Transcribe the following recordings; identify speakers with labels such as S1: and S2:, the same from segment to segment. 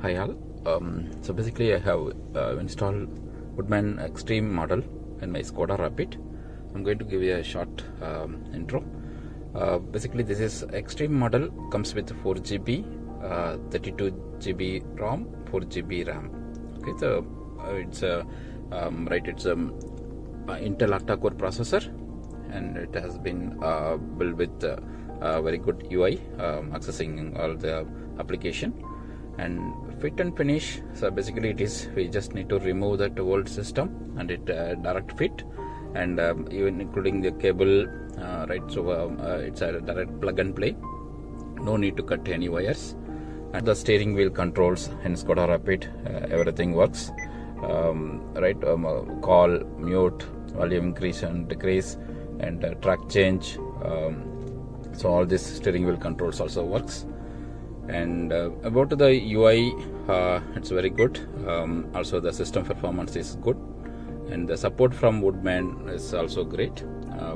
S1: Hi all. So basically I have installed Woodman Xtreme model in my Skoda Rapid. I'm going to give you a short intro. Basically this is Xtreme model, comes with 4GB, 32GB ROM, 4GB RAM. Okay, so it's a Intel octa-core processor, and it has been built with very good UI, accessing all the application. And fit and finish, so basically we just need to remove that old system and it direct fit, and even including the cable, it's a direct plug and play, no need to cut any wires. And the steering wheel controls in Skoda Rapid, everything works, call, mute, volume increase and decrease, and track change, so all this steering wheel controls also works. And about the UI, it's very good. Also the system performance is good, and the support from Woodman is also great.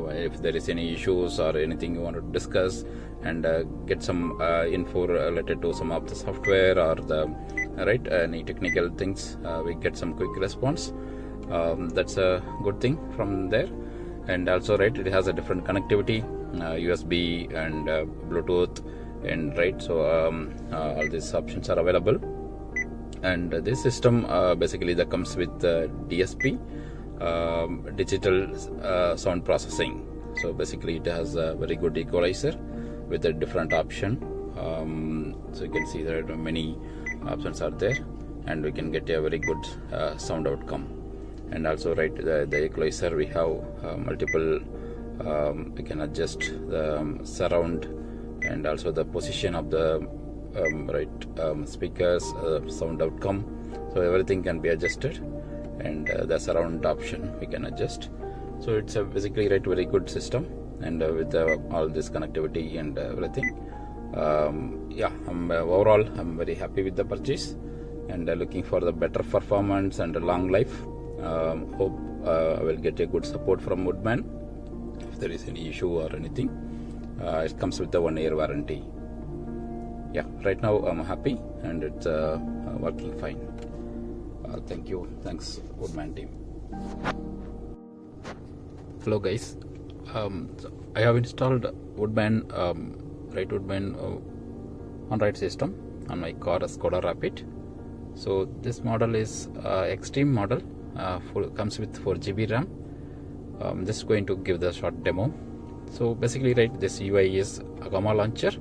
S1: If there is any issues or anything you want to discuss and get some info related to some of the software or the any technical things, we get some quick response. That's a good thing from there. And also it has a different connectivity, USB and Bluetooth, and all these options are available. And this system basically that comes with DSP, digital sound processing. So basically it has a very good equalizer with a different option. So you can see that many options are there, and we can get a very good sound outcome. And also the equalizer, we have multiple, we can adjust the surround and also the position of the speakers, sound outcome, so everything can be adjusted. And the surround option we can adjust. So it's a basically very good system, and with all this connectivity and everything, overall I'm very happy with the purchase, and looking for the better performance and a long life. Hope I will get a good support from Woodman if there is any issue or anything. It comes with a 1-year warranty. Yeah, right now I'm happy, and it's working fine. Thank you. Thanks, Woodman team. Hello guys. I have installed Woodman on-ride system on my car, Skoda Rapid. So this model is Xtreme model. Comes with 4GB RAM. I'm just going to give the short demo. So basically, this UI is a gamma launcher.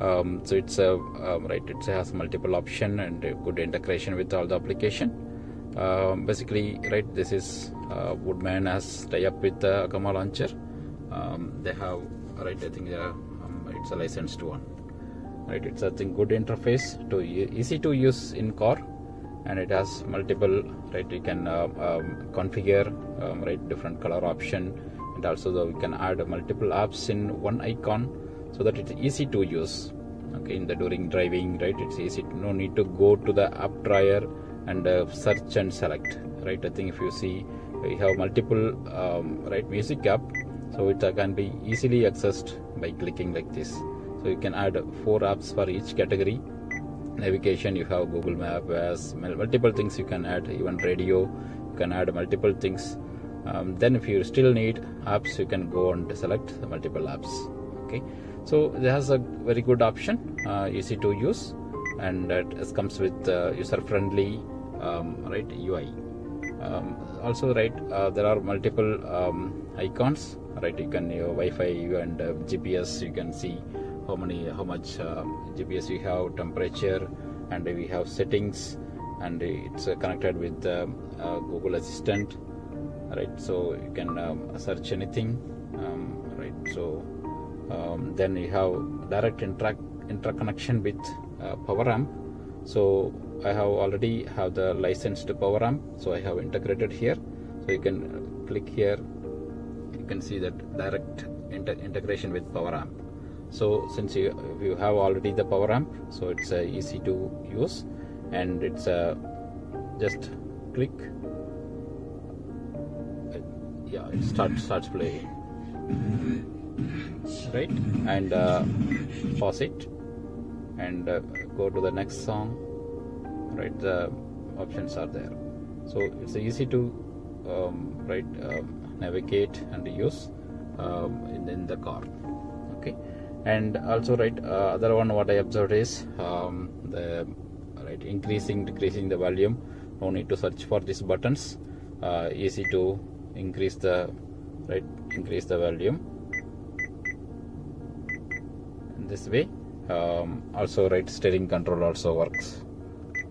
S1: So it's it has multiple option and a good integration with all the application. Basically, this is Woodman has tie up with the gamma launcher. They have I think it's a licensed one. It's a good interface, to easy to use in car, and it has multiple you can configure different color option, and also we can add multiple apps in one icon, so that it's easy to use. Okay, during driving, it's easy. No need to go to the app drawer and search and select. I think if you see, we have multiple music app, so it can be easily accessed by clicking like this. So you can add 4 apps for each category. Navigation, you have Google Map, as multiple things you can add. Even radio, you can add multiple things. Then if you still need apps, you can go and select the multiple apps. Okay, so it has a very good option, easy to use, and it comes with user-friendly UI. Also there are multiple icons. You can Wi-Fi and GPS. You can see how much GPS you have, temperature, and we have settings, and it's connected with Google Assistant. So you can search anything. Then you have direct interconnection with power amp. So I have already have the licensed power amp, so I have integrated here. So you can click here, you can see that direct integration with power amp. So since you have already the power amp, so it's easy to use, and it's just click, it starts playing, and pause it, and go to the next song, right, the options are there. So it's easy to navigate and use in the car. Okay, and also other one what I observed is the increasing, decreasing the volume. No need to search for these buttons. Easy to increase the volume in this way. Also steering control also works.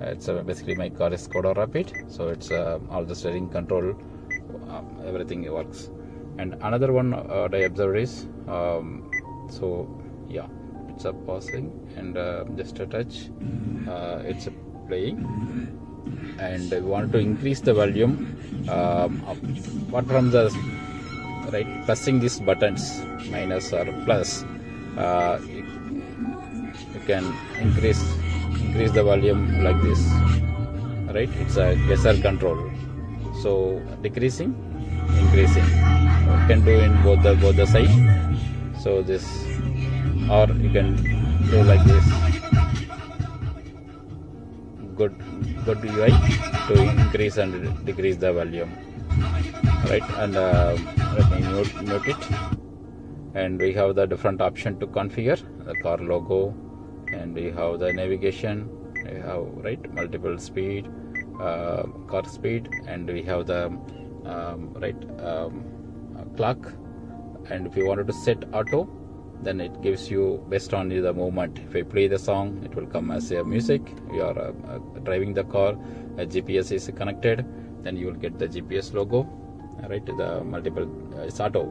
S1: It's basically my car is Skoda Rapid, so it's all the steering control, everything works. And another one I observed is it's a pausing and just a touch, it's playing, and I want to increase the volume. Apart from the pressing these buttons, minus or plus, you can increase the volume like this. It's a gesture control. So decreasing, increasing, you can do in both the side. So this, or you can do like this. Good UI to increase and decrease the volume. And let me mute it. And we have the different option to configure the car logo, and we have the navigation. We have multiple speed, car speed, and we have the clock. And if you wanted to set auto, then it gives you based on the movement. If I play the song, it will come as a music. You are driving the car, a GPS is connected, then you will get the GPS logo. The multiple it's auto.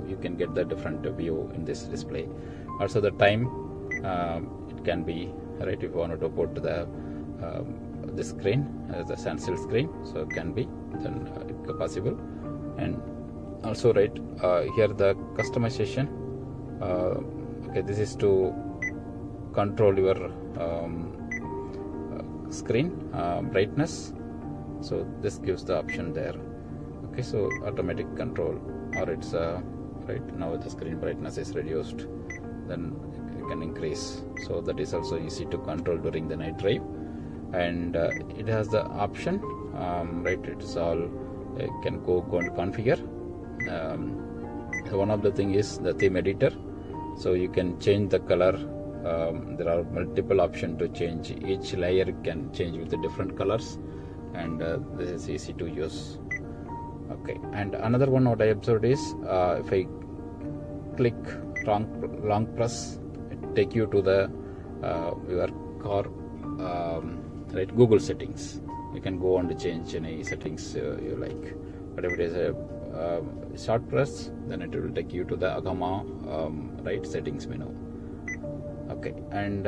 S1: You can get the different view in this display. Also the time, it can be if you wanted to put the screen as a standstill screen, so it can be then possible. And also here the customization. This is to control your screen brightness. So this gives the option there. Okay, so automatic control, or it's now the screen brightness is reduced, then you can increase. So that is also easy to control during the night drive. And it has the option, it's all you can go and configure. One of the thing is the theme editor, so you can change the color. There are multiple options to change. Each layer can change with the different colors, and this is easy to use. Okay, and another one what I observed is if I click long press, it take you to the your car Google settings. You can go on to change any settings you like. But if it is a short press, then it will take you to the Agama settings menu. Okay, and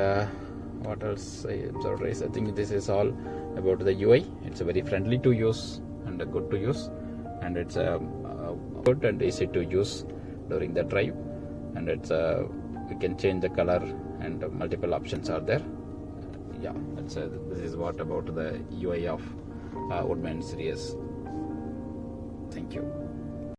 S1: what else I observed is, I think this is all about the UI. It's very friendly to use and good to use, and it's good and easy to use during the drive. And it's we can change the color, and multiple options are there. This is what about the UI of Woodman series. Thank you.